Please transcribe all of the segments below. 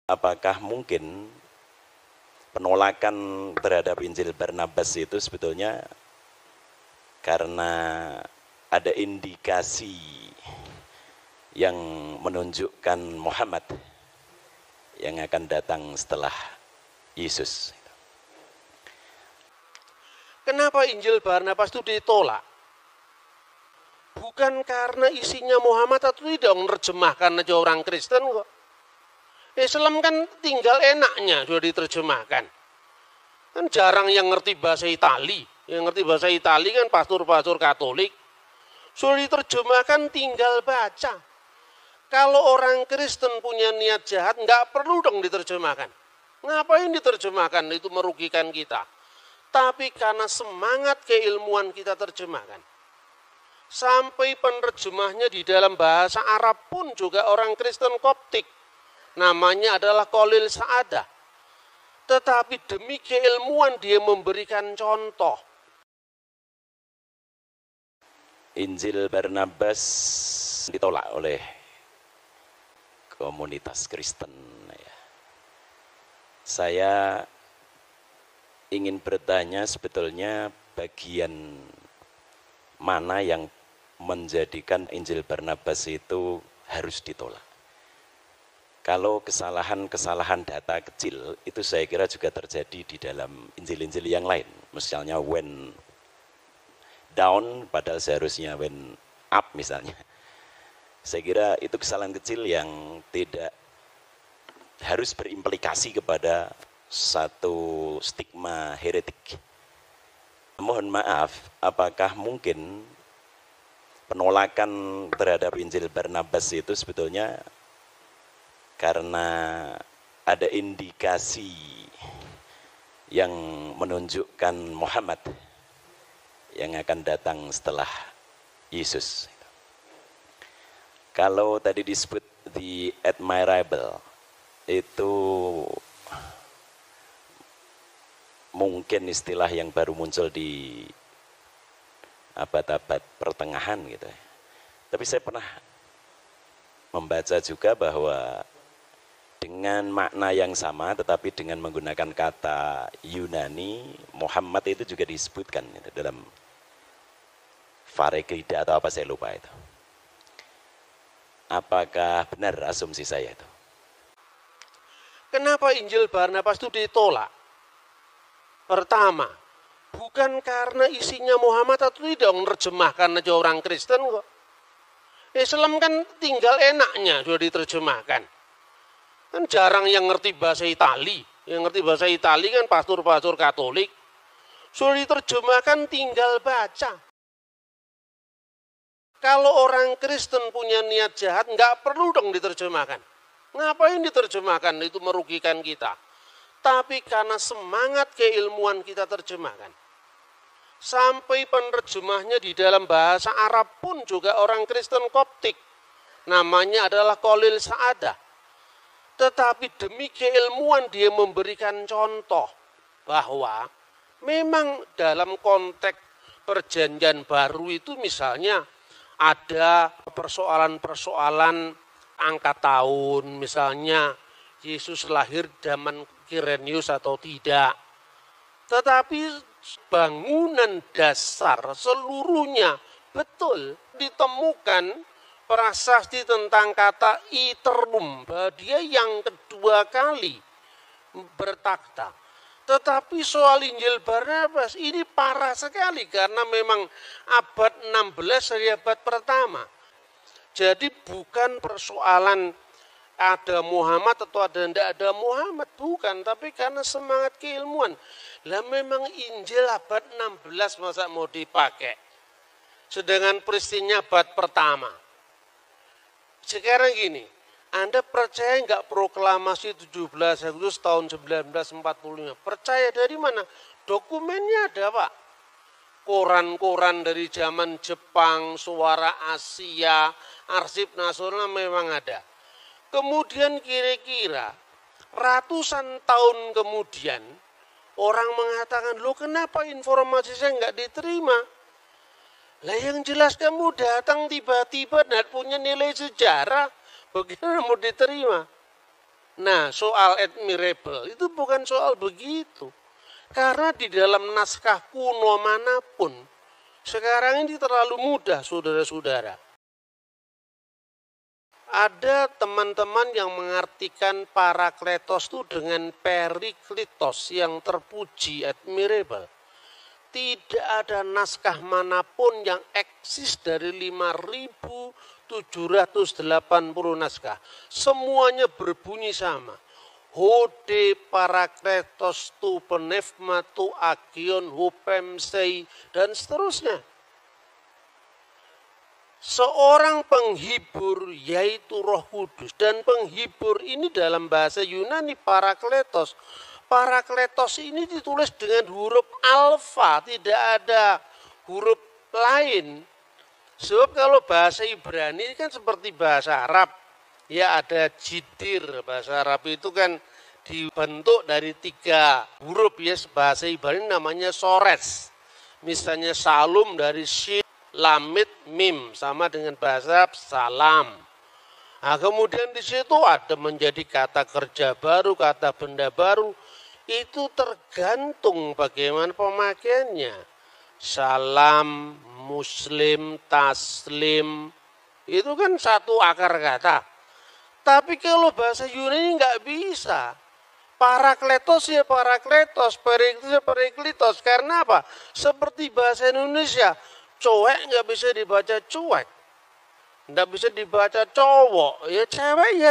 apakah mungkin penolakan terhadap Injil Barnabas itu sebetulnya karena ada indikasi yang menunjukkan Muhammad yang akan datang setelah Yesus. Kenapa Injil Barnabas itu ditolak? Bukan karena isinya Muhammad atau tidak, menerjemahkan aja orang Kristen kok. Islam kan tinggal enaknya sudah diterjemahkan. Kan jarang yang ngerti bahasa Itali. Yang ngerti bahasa Itali kan pastor-pastor Katolik. Sudah diterjemahkan tinggal baca. Kalau orang Kristen punya niat jahat, nggak perlu dong diterjemahkan. Ngapain diterjemahkan? Itu merugikan kita. Tapi karena semangat keilmuan kita terjemahkan. Sampai penerjemahnya di dalam bahasa Arab pun juga orang Kristen Koptik. Namanya adalah Khalil Sa'adah. Tetapi demi keilmuan dia memberikan contoh. Injil Barnabas ditolak oleh komunitas Kristen. Saya ingin bertanya sebetulnya bagian mana yang menjadikan Injil Barnabas itu harus ditolak. Kalau kesalahan-kesalahan data kecil itu saya kira juga terjadi di dalam Injil-Injil yang lain. Misalnya when down padahal seharusnya when up misalnya. Saya kira itu kesalahan kecil yang tidak harus berimplikasi kepada satu stigma heretik. Mohon maaf, apakah mungkin penolakan terhadap Injil Barnabas itu sebetulnya karena ada indikasi yang menunjukkan Muhammad yang akan datang setelah Yesus. Kalau tadi disebut the admirable, itu mungkin istilah yang baru muncul di abad-abad pertengahan gitu. Tapi saya pernah membaca juga bahwa dengan makna yang sama tetapi dengan menggunakan kata Yunani, Muhammad itu juga disebutkan gitu, dalam Pharekrida atau apa saya lupa itu. Apakah benar asumsi saya itu? Kenapa Injil Barnabas itu ditolak? Pertama, bukan karena isinya Muhammad atau tidak, menerjemahkan aja orang Kristen kok. Islam kan tinggal enaknya sudah diterjemahkan. Kan jarang yang ngerti bahasa Itali. Yang ngerti bahasa Itali kan pastor-pastor Katolik. Sudah diterjemahkan tinggal baca. Kalau orang Kristen punya niat jahat, nggak perlu dong diterjemahkan. Ngapain diterjemahkan? Itu merugikan kita. Tapi karena semangat keilmuan kita terjemahkan. Sampai penerjemahnya di dalam bahasa Arab pun juga orang Kristen Koptik. Namanya adalah Khalil Sa'adah. Tetapi demi keilmuan dia memberikan contoh bahwa memang dalam konteks perjanjian baru itu misalnya ada persoalan-persoalan angka tahun, misalnya Yesus lahir zaman Kirenius atau tidak. Tetapi bangunan dasar seluruhnya betul ditemukan prasasti tentang kata iterum, bahwa dia yang kedua kali bertakhta. Tetapi soal Injil Barnabas ini parah sekali karena memang abad 16 dari abad pertama. Jadi bukan persoalan ada Muhammad atau ada tidak ada Muhammad, bukan, tapi karena semangat keilmuan. Lah memang Injil abad 16 masa mau dipakai. Sedangkan peristiwanya abad pertama. Sekarang gini, Anda percaya nggak proklamasi 17 Agustus tahun 1945? Percaya dari mana? Dokumennya ada, Pak. Koran-koran dari zaman Jepang, Suara Asia, Arsip Nasional memang ada. Kemudian kira-kira ratusan tahun kemudian orang mengatakan, loh kenapa informasi saya nggak diterima? Lah yang jelas kamu datang tiba-tiba dan punya nilai sejarah, bagaimana mau diterima? Nah, soal admirable itu bukan soal begitu. Karena di dalam naskah kuno manapun, sekarang ini terlalu mudah, saudara-saudara. Ada teman-teman yang mengartikan parakletos itu dengan periklitos yang terpuji, admirable. Tidak ada naskah manapun yang eksis dari 5.780 naskah. Semuanya berbunyi sama. Hode parakletos tu penefma tu agion hupemsei dan seterusnya. Seorang penghibur yaitu Roh Kudus, dan penghibur ini dalam bahasa Yunani parakletos. Parakletos ini ditulis dengan huruf alfa, tidak ada huruf lain. Sebab kalau bahasa Ibrani kan seperti bahasa Arab, ya ada jidir. Bahasa Arab itu kan dibentuk dari 3 huruf, ya bahasa Ibrani namanya sores. Misalnya salum dari shin, lamid, mim, sama dengan bahasa salam. Nah, kemudian di situ ada menjadi kata kerja baru, kata benda baru. Itu tergantung bagaimana pemakaiannya. Salam, muslim, taslim, itu kan satu akar kata. Tapi kalau bahasa Yunani nggak bisa. Parakletos ya parakletos, periklitos ya periklitos. Karena apa? Seperti bahasa Indonesia, cowek nggak bisa dibaca cuek, nggak bisa dibaca cowok, ya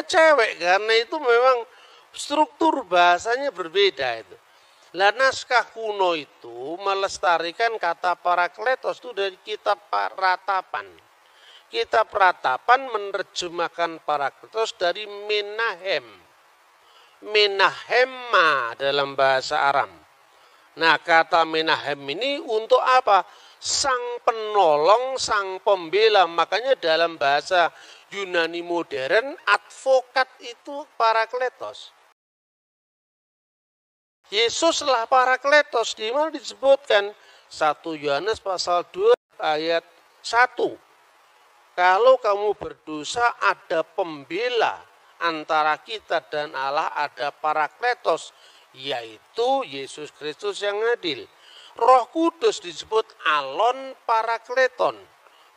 cewek, karena itu memang struktur bahasanya berbeda itu. Lah naskah kuno itu melestarikan kata parakletos itu dari kitab Ratapan. Kitab Ratapan menerjemahkan parakletos dari Menahem. Menahema dalam bahasa Aram. Nah, kata Menahem ini untuk apa? Sang penolong, sang pembela. Makanya dalam bahasa Yunani modern, advokat itu parakletos. Yesuslah parakletos, di mana disebutkan 1 Yohanes pasal 2 ayat 1. Kalau kamu berdosa ada pembela antara kita dan Allah, ada parakletos, yaitu Yesus Kristus yang adil. Roh Kudus disebut alon parakleton.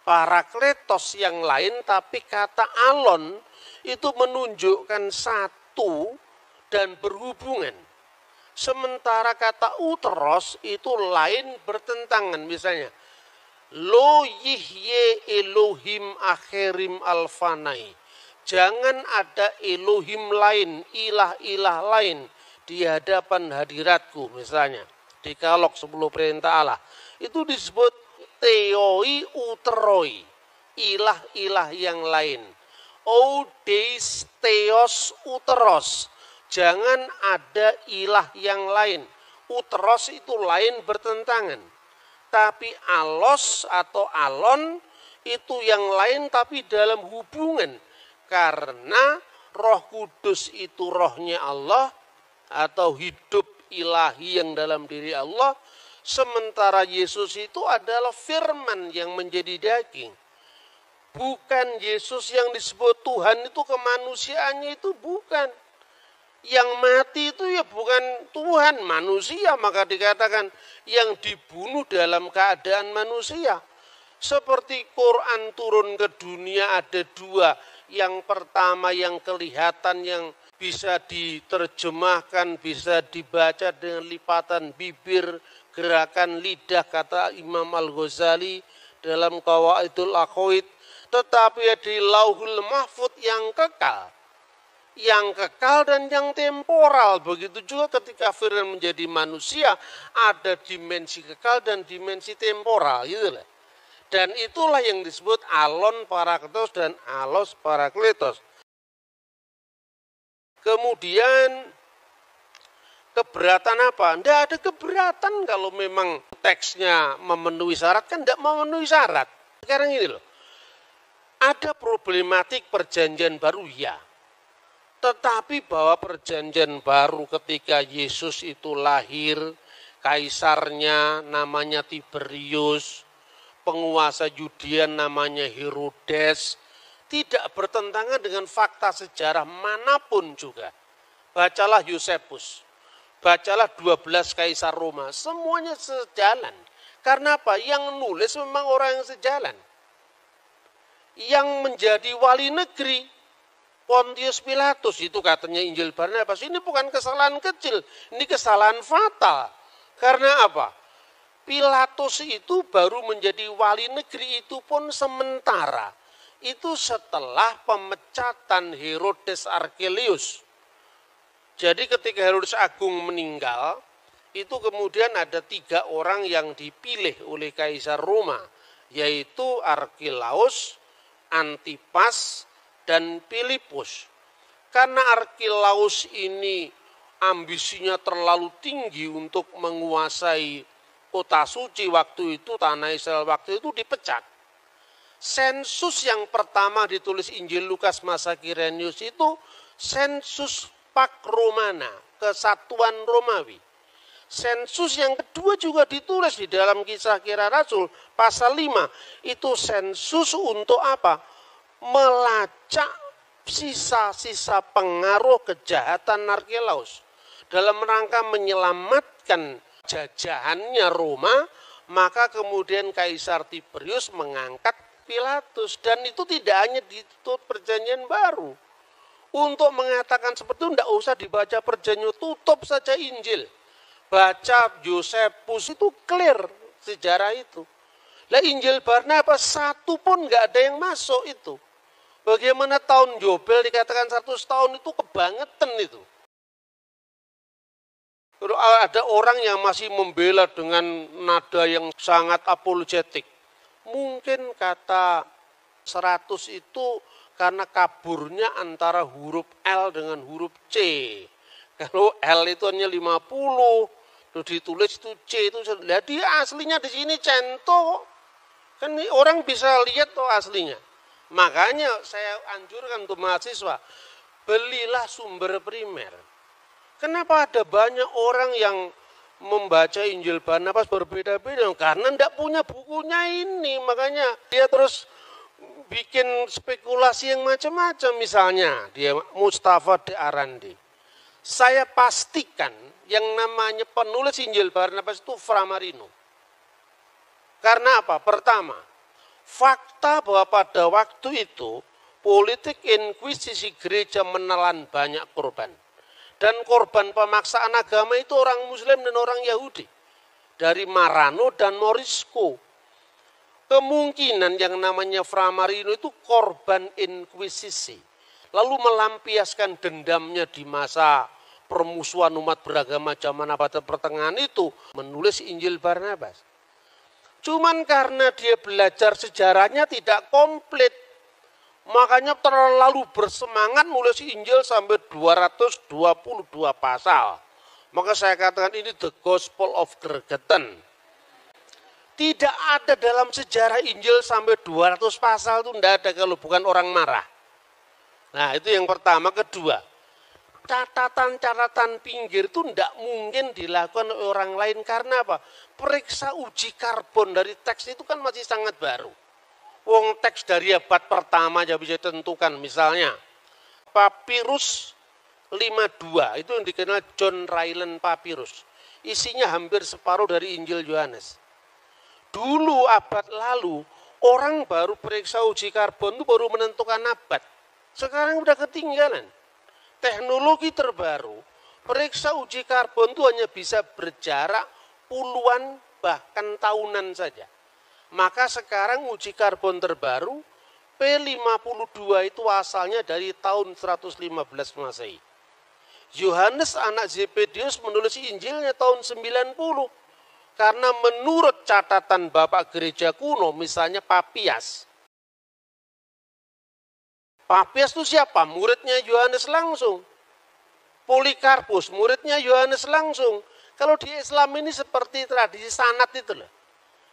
Parakletos yang lain, tapi kata alon itu menunjukkan satu dan berhubungan. Sementara kata uteros itu lain bertentangan. Misalnya, lo yihye Elohim akhirim alfanai. Jangan ada Elohim lain, ilah-ilah lain di hadapan hadiratku, misalnya. Di Kalok 10 perintah Allah. Itu disebut theoi uteroi, ilah-ilah yang lain. Odeis theos uteros. Jangan ada ilah yang lain. Uteros itu lain bertentangan. Tapi alos atau alon itu yang lain tapi dalam hubungan. Karena Roh Kudus itu rohnya Allah atau hidup ilahi yang dalam diri Allah. Sementara Yesus itu adalah firman yang menjadi daging. Bukan Yesus yang disebut Tuhan itu kemanusiaannya itu bukan. Yang mati itu ya bukan Tuhan, manusia, maka dikatakan yang dibunuh dalam keadaan manusia. Seperti Quran turun ke dunia ada 2. Yang pertama yang kelihatan, yang bisa diterjemahkan, bisa dibaca dengan lipatan bibir, gerakan lidah, kata Imam Al-Ghazali dalam Qawaidul Aqaid. Tetapi di Lauhul Mahfud yang kekal. Yang kekal dan yang temporal. Begitu juga ketika firman menjadi manusia, ada dimensi kekal dan dimensi temporal. Gitu lah. Dan itulah yang disebut alon parakletos dan alos parakletos. Kemudian keberatan apa? Tidak ada keberatan kalau memang teksnya memenuhi syarat, kan tidak memenuhi syarat. Sekarang ini loh, ada problematik perjanjian baru ya. Tetapi bahwa perjanjian baru ketika Yesus itu lahir, kaisarnya namanya Tiberius, penguasa Yudea namanya Herodes, tidak bertentangan dengan fakta sejarah manapun juga. bacalah Yosefus, bacalah 12 Kaisar Roma, semuanya sejalan. Karena apa? Yang nulis memang orang yang sejalan. Yang menjadi wali negeri Pontius Pilatus, itu katanya Injil Barnabas, ini bukan kesalahan kecil, ini kesalahan fatal. Karena apa? Pilatus itu baru menjadi wali negeri itu pun sementara. Itu setelah pemecatan Herodes Archelaus. Jadi ketika Herodes Agung meninggal, itu kemudian ada 3 orang yang dipilih oleh Kaisar Roma, yaitu Archelaus, Antipas, dan Filipus. Karena Archelaus ini ambisinya terlalu tinggi untuk menguasai kota suci waktu itu, tanah Israel waktu itu, dipecat. Sensus yang pertama ditulis Injil Lukas masa Kirenius itu sensus Pax Romana, kesatuan Romawi. Sensus yang kedua juga ditulis di dalam Kisah Kisah Rasul pasal 5. Itu sensus untuk apa? Melacak sisa-sisa pengaruh kejahatan Archelaus. Dalam rangka menyelamatkan jajahannya Roma, maka kemudian Kaisar Tiberius mengangkat Pilatus. Dan itu tidak hanya ditutup perjanjian baru. Untuk mengatakan seperti itu, tidak usah dibaca perjanjian, tutup saja Injil. Baca Yosefus, itu clear sejarah itu. Lah Injil Barnabas satu pun nggak ada yang masuk itu. Bagaimana tahun Yobel dikatakan 100 tahun itu kebangetan itu. Kalau ada orang yang masih membela dengan nada yang sangat apologetik. Mungkin kata 100 itu karena kaburnya antara huruf L dengan huruf C. Kalau L itu hanya 50, terus ditulis itu C itu. Jadi aslinya di sini cento. Kan orang bisa lihat tuh aslinya. Makanya saya anjurkan untuk mahasiswa, belilah sumber primer. Kenapa ada banyak orang yang membaca Injil Barnabas berbeda-beda? Karena tidak punya bukunya ini, makanya dia terus bikin spekulasi yang macam-macam. Misalnya dia Mustafa de Arandi. Saya pastikan yang namanya penulis Injil Barnabas itu Framarino. Karena apa? Pertama, fakta bahwa pada waktu itu politik inkuisisi gereja menelan banyak korban. Dan korban pemaksaan agama itu orang Muslim dan orang Yahudi. Dari Marano dan Morisco. Kemungkinan yang namanya Framarino itu korban inkuisisi. Lalu melampiaskan dendamnya di masa permusuhan umat beragama zaman abad pertengahan itu. Menulis Injil Barnabas. Cuman karena dia belajar sejarahnya tidak komplit. Makanya terlalu bersemangat nulis Injil sampai 222 pasal. Maka saya katakan ini the gospel of gregetan. Tidak ada dalam sejarah Injil sampai 200 pasal itu tidak ada kalau bukan orang marah. Nah itu yang pertama. Kedua, catatan-catatan pinggir itu tidak mungkin dilakukan oleh orang lain. Karena apa? Periksa uji karbon dari teks itu kan masih sangat baru. Wong teks dari abad pertama aja bisa ditentukan. Misalnya, Papyrus 52, itu yang dikenal John Ryland Papyrus. Isinya hampir separuh dari Injil Yohanes. Dulu abad lalu, orang baru periksa uji karbon itu baru menentukan abad. Sekarang udah ketinggalan. Teknologi terbaru, periksa uji karbon itu hanya bisa berjarak puluhan bahkan tahunan saja. Maka sekarang uji karbon terbaru P52 itu asalnya dari tahun 115 Masehi. Yohanes anak Zebedius menulis Injilnya tahun 90. Karena menurut catatan Bapak Gereja kuno, misalnya Papias. Papias itu siapa? Muridnya Yohanes langsung. Polikarpus, muridnya Yohanes langsung. Kalau di Islam ini seperti tradisi sanad itu loh.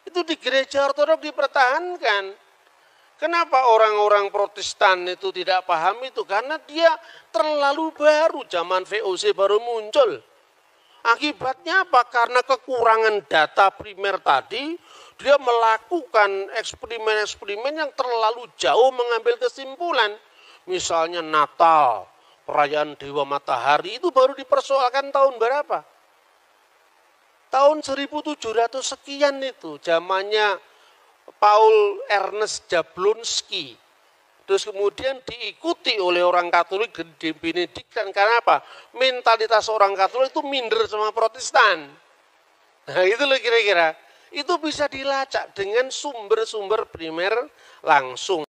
Itu di gereja ortodoks dipertahankan. Kenapa orang-orang Protestan itu tidak paham itu? Karena dia terlalu baru, zaman VOC baru muncul. Akibatnya apa? Karena kekurangan data primer tadi, dia melakukan eksperimen-eksperimen yang terlalu jauh mengambil kesimpulan. Misalnya Natal, perayaan Dewa Matahari itu baru dipersoalkan tahun berapa? Tahun 1700 sekian itu, zamannya Paul Ernest Jablonski. Terus kemudian diikuti oleh orang Katolik di Benediktan. Karena apa? Mentalitas orang Katolik itu minder sama Protestan. Nah itu loh kira-kira. Itu bisa dilacak dengan sumber-sumber primer langsung.